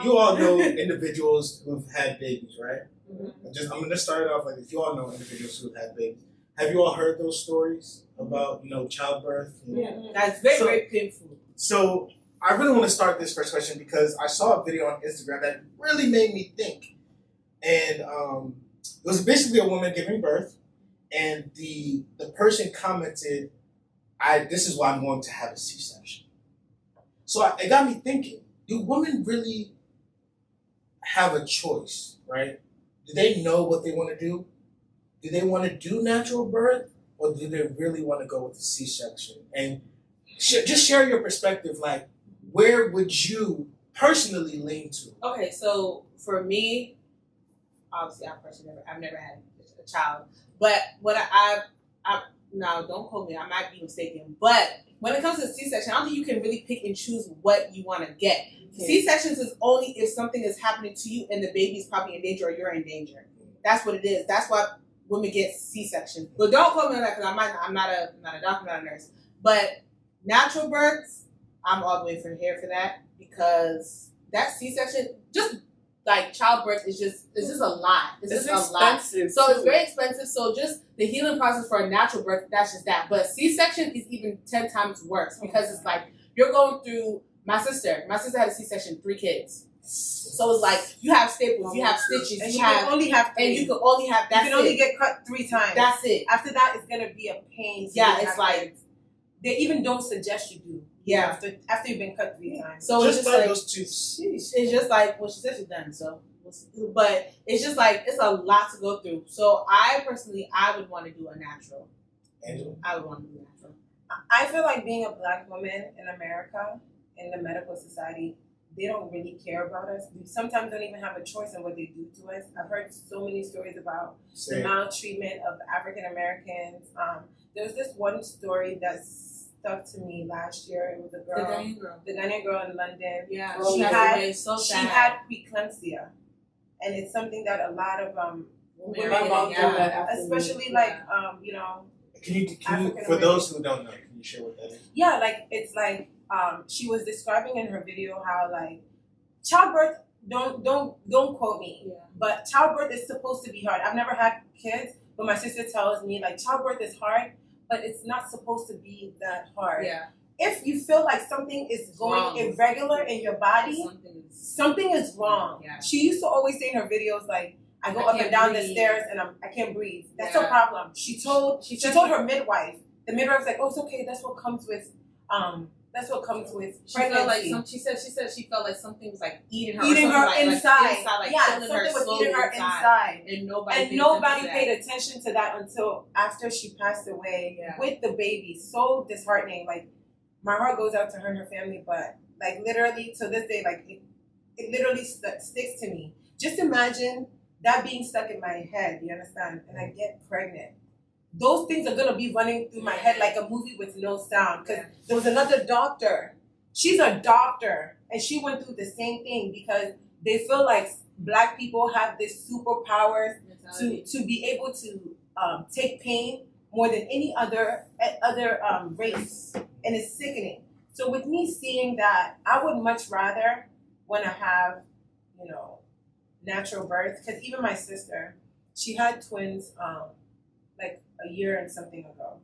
You all know individuals who've had babies, right? Mm-hmm. I'm going to start it off like this. You all know individuals who've had babies. Have you all heard those stories about, childbirth? That's very, very painful. So I really want to start this first question because I saw a video on Instagram that really made me think. And it was basically a woman giving birth, and the person commented, this is why I'm going to have a C-section. So it got me thinking, do women really have a choice, right? Do they know what they want to do? Do they want to do natural birth, or do they really want to go with the C-section? And just share your perspective, like, where would you personally lean to? Okay, so for me, obviously I've never had a child, but what I now don't quote me, I might be mistaken, but when it comes to C-section, I don't think you can really pick and choose what you want to get. C-sections is only if something is happening to you and the baby's probably in danger or you're in danger. That's what it is. That's why women get C-sections. But don't quote me on that because I'm not a doctor, not a nurse. But natural births, I'm all the way from here for that because that C-section, just like childbirth, is just a lot. It's just expensive. A lot. So it's very expensive. So just the healing process for a natural birth, that's just that. But C-section is even 10 times worse because it's like you're going through. My sister had a C-section, 3 kids. So it's like you have staples, you have stitches, and you can only have 3. And you can only have that. You can only get cut 3 times. That's it. After that, it's gonna be a pain. So yeah, it's like they even don't suggest you do. Yeah. After you've been cut 3 times. So just it's just like those 2. it's just like she said she's done. So, but it's just like it's a lot to go through. So I would want to do a natural. Angela? I would want to do natural. I feel like being a Black woman in America, in the medical society, they don't really care about us. We sometimes don't even have a choice in what they do to us. I've heard so many stories about the maltreatment of African Americans. There was this one story that stuck to me last year. It was a girl, the Ghanaian girl in London. Yeah, she had preeclampsia, and it's something that a lot of women, especially like Can you for those who don't know, can you share what that is? Yeah, like it's like. She was describing in her video how like childbirth, don't quote me, but childbirth is supposed to be hard. I've never had kids, but my sister tells me like childbirth is hard, but it's not supposed to be that hard. Yeah. If you feel like something is going irregular in your body, something is wrong. Yeah. She used to always say in her videos like, I go up and down the stairs and I can't breathe. That's a problem. She told her midwife. The midwife's like, oh, it's okay. That's what comes with pregnancy. She said she felt like something was like eating her inside. Like something was eating her inside. And nobody paid attention to that until after she passed away with the baby. So disheartening. Like my heart goes out to her and her family, but like literally to this day, like it literally sticks to me. Just imagine that being stuck in my head. You understand? And I get pregnant. Those things are going to be running through my head like a movie with no sound. Because there was another doctor. She's a doctor. And she went through the same thing because they feel like Black people have this superpowers to be able to take pain more than any other race. And it's sickening. So with me seeing that, I would much rather want to have, natural birth. Because even my sister, she had twins like a year and something ago.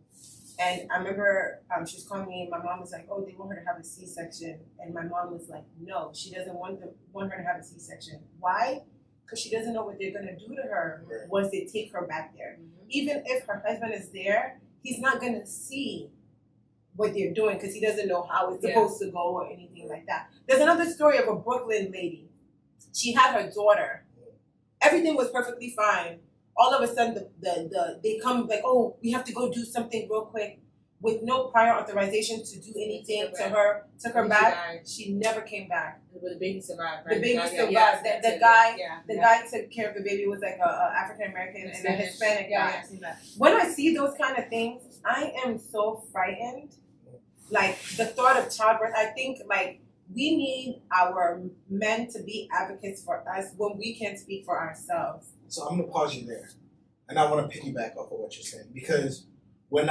And I remember she was calling me and my mom was like, oh, they want her to have a C-section. And my mom was like, no, she doesn't want her to have a C-section. Why? Because she doesn't know what they're going to do to her once they take her back there. Mm-hmm. Even if her husband is there, he's not going to see what they're doing because he doesn't know how it's supposed to go or anything like that. There's another story of a Brooklyn lady. She had her daughter. Everything was perfectly fine. All of a sudden, they come like, oh, we have to go do something real quick with no prior authorization to do anything to her. Took her back. She never came back. But the baby survived. Right? The baby survived. The guy took care of the baby. Was like a African American and a Hispanic guy. When I see those kind of things, I am so frightened. Like the thought of childbirth, I think like we need our men to be advocates for us when we can't speak for ourselves. So I'm going to pause you there. And I want to piggyback off of what you're saying. Because like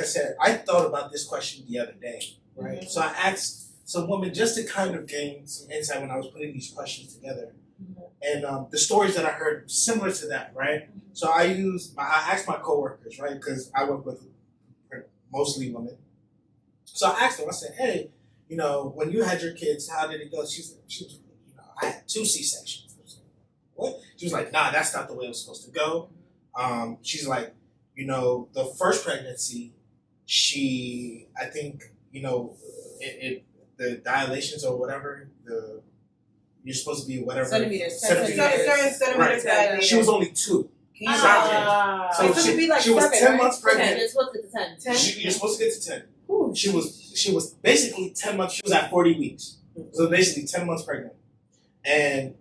I said, I thought about this question the other day, right? Mm-hmm. So I asked So, woman, just to kind of gain some insight when I was putting these questions together, and the stories that I heard similar to that, right? So I asked my coworkers, right, because I work with mostly women. So I asked them. I said, "Hey, when you had your kids, how did it go?" She was, I had 2 C-sections. I was like, what? She was like, "Nah, that's not the way it was supposed to go." She's like, the first pregnancy, I think, the dilations or whatever, you're supposed to be whatever. Centimeters. Centimeters. Right. She was only 2. So she be like was 7, 10 right? months pregnant. You're supposed to get to 10. You're supposed to get to 10. Ooh. She was basically 10 months. She was at 40 weeks. So basically 10 months pregnant. And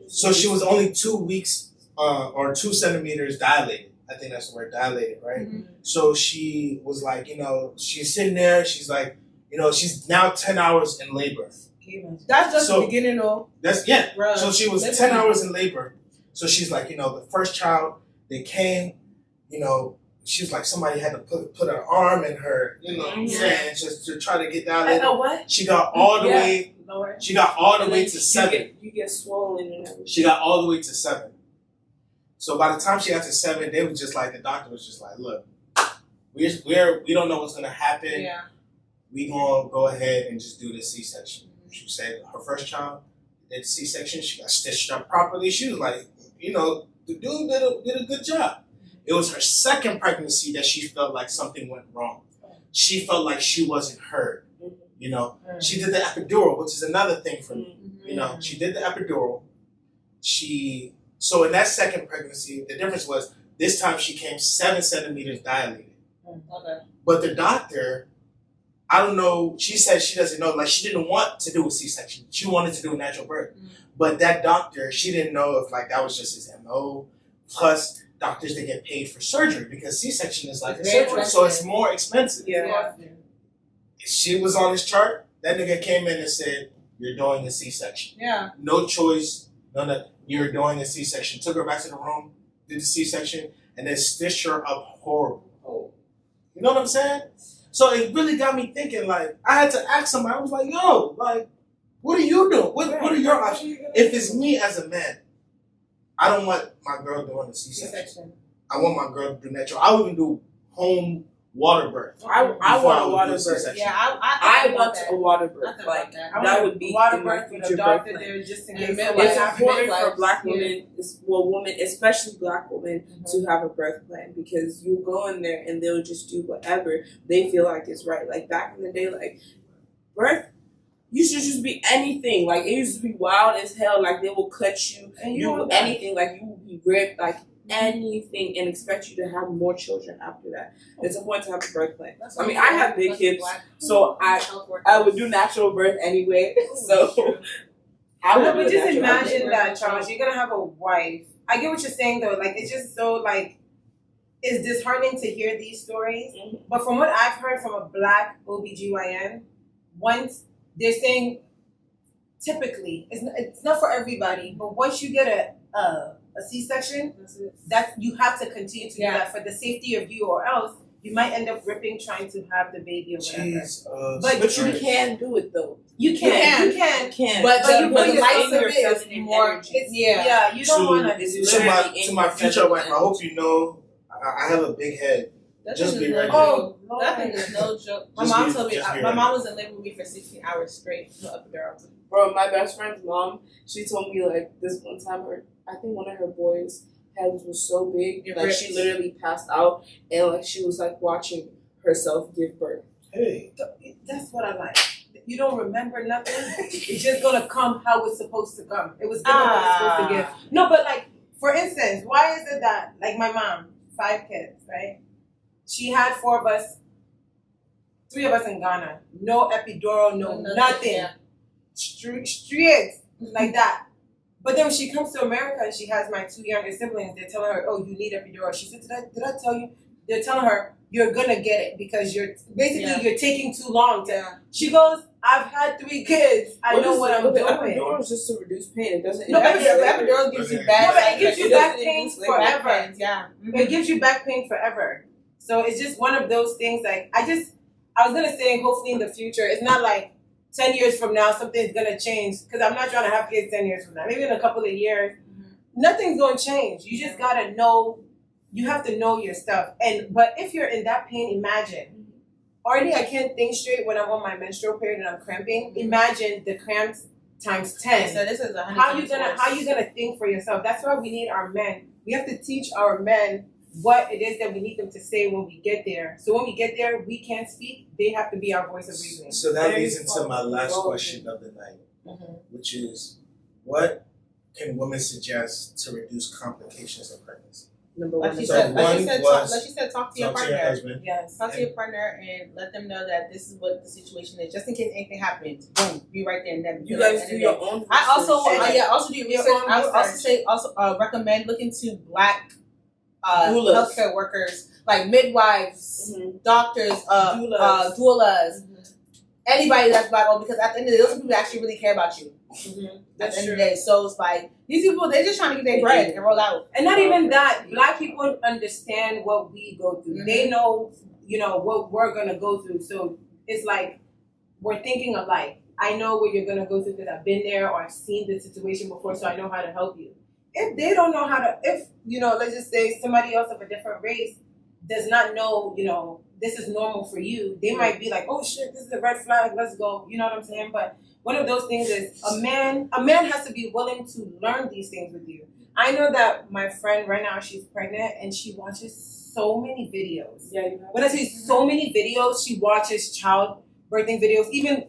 so she was only 2 weeks or 2 centimeters dilated. I think that's the word, dilated, right? Mm-hmm. So she was like, she's sitting there. She's like, she's now 10 hours in labor. That's just the beginning, though. Bruh. So she was 10 hours in labor. So she's like, the first child, they came, she was like, somebody had to put an arm in her, just to try to get dilated. What? She got all the way. Lower. She got all the way to 7. You get swollen and everything. She got all the way to 7. So by the time she got to 7, they was just like, the doctor was just like, look, we don't know what's gonna happen. Yeah. We gonna go ahead and just do the C-section. She said her first child did C-section. She got stitched up properly. She was like, the dude did a good job. It was her second pregnancy that she felt like something went wrong. She felt like she wasn't heard. She did the epidural, which is another thing for me. She did the epidural. So in that second pregnancy, the difference was this time she came 7 centimeters dilated. Okay. But the doctor, I don't know, she said she doesn't know, like she didn't want to do a C-section. She wanted to do a natural birth. But that doctor, she didn't know if like that was just his MO. Plus, doctors, they get paid for surgery because C-section is like a surgery. So it's more expensive. Yeah. She was on his chart. That nigga came in and said, "You're doing a C-section." Yeah. No choice. No. You're doing a C-section. Took her back to the room, did the C-section, and then stitched her up horrible. You know what I'm saying? So it really got me thinking. Like I had to ask somebody. I was like, "Yo, like, what are you doing? What are your options?" If it's me as a man, I don't want my girl doing a C-section. I want my girl to do natural. I would even do home water birth. I want a water birth. Yeah, I want a water birth. Like that would be water birth with a doctor there just in case. It's important for Black women, women, especially Black women, to have a birth plan because you go in there and they'll just do whatever they feel like is right. Like back in the day, like birth used to just be anything. Like it used to be wild as hell. Like they will cut you and you do anything. Like you will be ripped. Like anything and expect you to have more children after that. It's important to have a birth plan. I mean, I have big hips, so I would do natural birth anyway. So I would. But just imagine that, Charles. You're gonna have a wife. I get what you're saying though. Like it's just so like it's disheartening to hear these stories. But from what I've heard from a Black OBGYN, once they're saying typically it's not for everybody, but once you get a C-section, that you have to continue to do that for the safety of you, or else you might end up ripping trying to have the baby or whatever. But you can do it though. You can. But the life of it is more. You don't want to. To my future wife, I hope you know I have a big head. Just be ready. That thing is no joke. My mom told me. My mom was in labor with me for 16 hours straight. No epidural. Bro, my best friend's mom, she told me like this one time I think one of her boys' heads was so big, like she literally passed out, and like she was like watching herself give birth. Hey, that's what I like. You don't remember nothing. It's just gonna come how it's supposed to come. It was given what it's supposed to give. No, but like for instance, why is it that like my mom, 5 kids, right? She had 4 of us, 3 of us in Ghana. No epidural, no nothing. Yeah. Straight like that. But then when she comes to America and she has my 2 younger siblings, they're telling her, "Oh, you need epidural." She said, "Did I tell you?" They're telling her, "You're gonna get it because you're taking too long." She goes, "I've had 3 kids. I know what I'm doing." Epidural is just to reduce pain. It doesn't. No, but epidural gives you bad. No, but it gives you back pain forever. Yeah, it gives you back pain forever. So it's just one of those things. Like I was gonna say, hopefully in the future, it's not like 10 years from now something's gonna change. Because I'm not trying to have kids 10 years from now. Maybe in a couple of years, nothing's gonna change. You just gotta know. You have to know your stuff. But if you're in that pain, imagine. Already, I can't think straight when I'm on my menstrual period and I'm cramping. Imagine the cramps times 10. So this is how you gonna think for yourself? That's why we need our men. We have to teach our men what it is that we need them to say when we get there. So when we get there, we can't speak. They have to be our voice of reason. So that leads into my last question of the night, which is, what can women suggest to reduce complications of pregnancy? Number one. Like you said, talk to your partner. Husband. Yes. Talk to your partner and let them know that this is what the situation is, just in case anything happens. Boom, be right there and then. You guys do your own. I also do your research. I would also recommend looking to Black healthcare workers, like midwives, doctors, doulas, anybody that's Black, because at the end of the day, those people actually really care about you. At the end of the day, so it's like these people, they're just trying to get their bread and roll out. And not even that, Black people understand what we go through. They know, what we're gonna go through. So it's like we're thinking alike. I know what you're gonna go through because I've been there or I've seen the situation before, so I know how to help you. If they don't know how to, let's just say somebody else of a different race does not know, this is normal for you, they might be like, oh shit, this is a red flag, let's go. You know what I'm saying? But one of those things is a man has to be willing to learn these things with you. I know that my friend right now, she's pregnant and she watches so many videos. Yeah, when I say so many videos, she watches childbirthing videos, even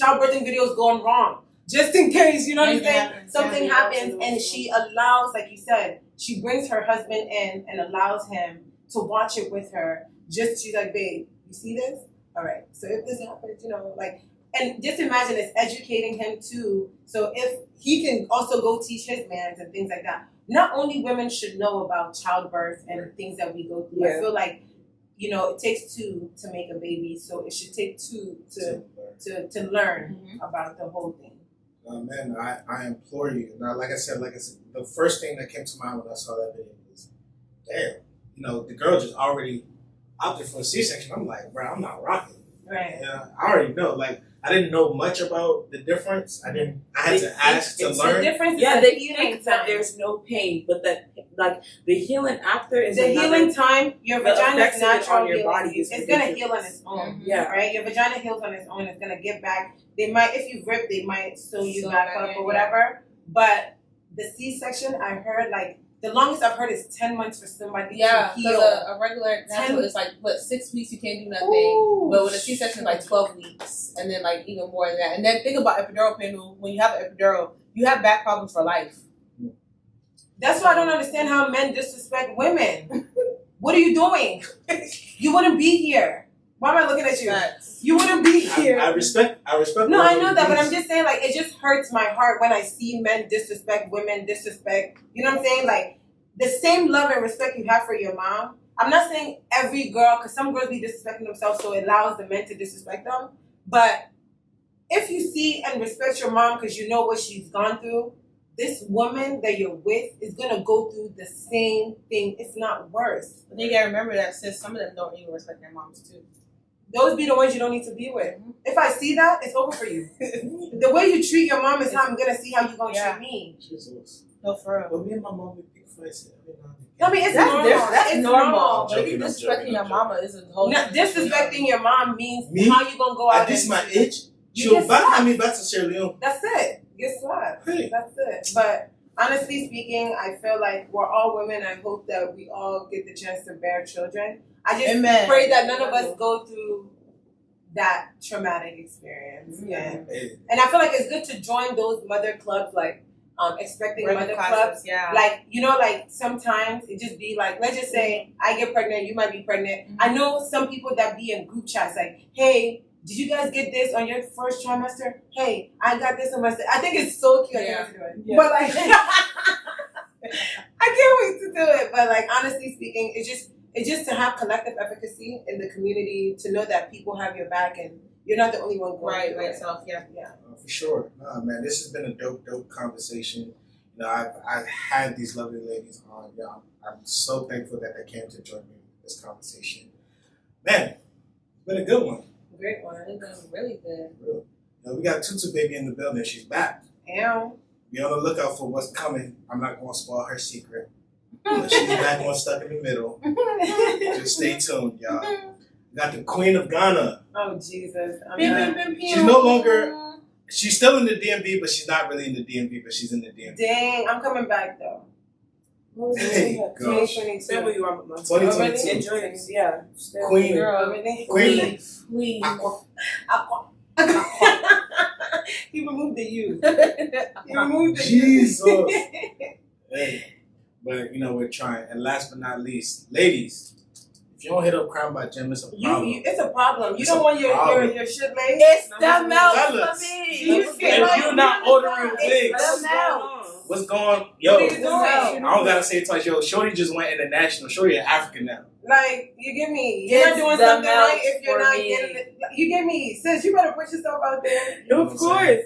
childbirthing videos going wrong. Just in case, you know what I'm saying? Something happens and she allows, like you said, she brings her husband in and allows him to watch it with her. She's like, babe, you see this? All right. So if this happens, and just imagine it's educating him too. So if he can also go teach his mans and things like that. Not only women should know about childbirth and things that we go through. Yeah. I feel like, it takes two to make a baby. So it should take two to learn about the whole thing. Man, I implore you. Now, like I said, the first thing that came to mind when I saw that video was, damn, the girl just already opted for a C-section. I'm like, bro, I'm not rocking. Right. I already know. I didn't know much about the difference. I had to ask to learn. The difference is the healing that there's no pain, but that the healing after is the healing time. Your vagina is natural on your body. It's gonna heal on its own. Yeah. Right. Your vagina heals on its own. It's gonna get back. They might, if you rip, they might sew you back up or whatever. But the C-section, I heard the longest I've heard is 10 months for somebody to heal. A regular natural is 6 weeks you can't do nothing. Ooh. But with a C-section it's 12 weeks, and then even more than that. And then think about epidural pain. When you have an epidural, you have back problems for life. That's why I don't understand how men disrespect women. What are you doing? You wouldn't be here. Why am I looking at you? You wouldn't be here. I respect. No, I know that, but I'm just saying, it just hurts my heart when I see men disrespect women, you know what I'm saying? The same love and respect you have for your mom. I'm not saying every girl, because some girls be disrespecting themselves, so it allows the men to disrespect them. But if you see and respect your mom because you know what she's gone through, this woman that you're with is gonna go through the same thing, if not worse. But you gotta remember that some of them don't even respect their moms too. Those be the ones you don't need to be with. If I see that, it's over for you. The way you treat your mom is how I'm gonna see how you're gonna treat me. No, for real. But me and my mom would pick fights. I mean, it's normal. That's normal. But if you disrespecting your mama is a whole. Disrespecting your mom means how you gonna go out. This is my itch. She'll back me back to Sierra Leone. That's it. Get slapped. Hey. That's it. But honestly speaking, I feel like we're all women. I hope that we all get the chance to bear children. I just pray that none of us go through that traumatic experience. Yeah. And I feel like it's good to join those mother clubs, expecting mother clubs. Yeah. Sometimes it just be let's just say I get pregnant, you might be pregnant. Mm-hmm. I know some people that be in group chats hey, did you guys get this on your first trimester? Hey, I got this on my. I think it's so cute. Yeah. I can't wait to do it. Yeah. But I can't wait to do it. But honestly speaking, it's just to have collective efficacy in the community, to know that people have your back and you're not the only one going through it. Yourself. Yeah. For sure. Nah, man, this has been a dope conversation. I've had these lovely ladies on. I'm so thankful that they came to join me in this conversation. Man, it's been a good one. Great one. It's been really good. We got Tutu baby in the building. She's back. Ew. Be on the lookout for what's coming. I'm not going to spoil her secret. But she's back on Stuck in the Middle. Just stay tuned, y'all. We got the Queen of Ghana. Oh, Jesus. She's no longer... She's still in the DMV, but she's not really in the DMV, but she's in the DMV. Dang, I'm coming back, though. Hey, gosh. 2022. Enjoy it. Yeah. Queen. Girl, really? Queen. Aqua. He removed the U. He removed the Jesus. U. Hey. But, we're trying. And last but not least, ladies, if you don't hit up Crown by Gem, it's a problem. It's a problem. You don't want your shit laid? It's the milk Fellas, for me. if you're not ordering wigs, the milk. what's going on? Yo, What are you doing? I don't gotta say it twice. Yo, Shorty just went international. Shorty an African now. Like, you get me. You're not It's doing the something milk right if you're for not me. getting it. You get me. Sis, you better put yourself out there. Of course.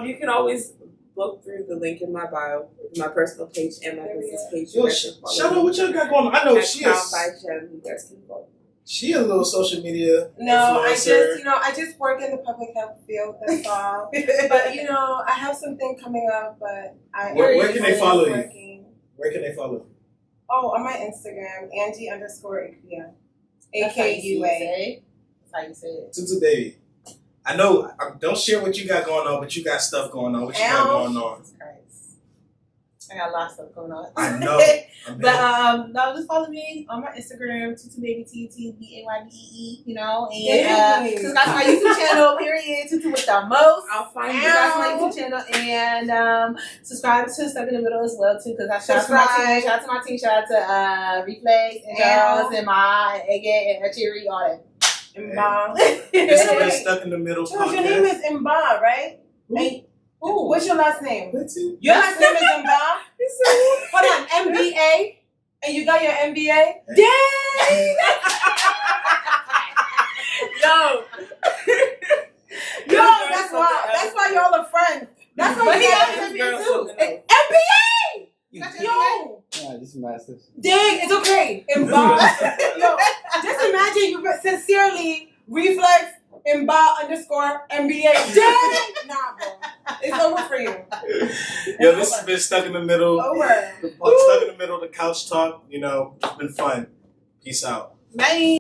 You can always look through the link in my bio, my personal page and my business page. Yo, shout out what y'all got going on. I know she Crown is. by Gem. You guys can follow. She a little social media No, influencer. I just work in the public health field, that's all. But, I have something coming up, but Where can they follow you? working. Where can they follow you? Oh, on my Instagram, Angie_Ikea. That's how you AKUA. say. That's how you say it. Tutu baby. I know. Don't share what you got going on, but you got stuff going on. What you got going on? Jesus Christ. I got a lot of stuff going on. I know. But no, just follow me on my Instagram, TutuBaby, TutuBaybee, and subscribe to my YouTube channel, period, Tutu with the most. I'll find you. Subscribe to my YouTube channel and subscribe to Stuck in the Middle as well too, because I shout out to my team, shout out to Reflex and Charles and my Ege and Cherry, all that. Mba. This is been Stuck in the Middle Charles, your name podcast. is Mba, right? Hey, what's your last name? What's Your last name is Mba? Hold on, MBA? And you got your MBA? Dang! Yo, that's why. That's why y'all are friends. That's why you got an MBA too. MBA! Yo! This is massive. Dang, it's okay. Mba. Yo, just imagine you sincerely reflex Mba_MBA. Dang! Nah, bro. It's over for you. Yo, this has been Stuck in the Middle. Over. Stuck in the Middle, the couch talk. It's been fun. Peace out. Bye.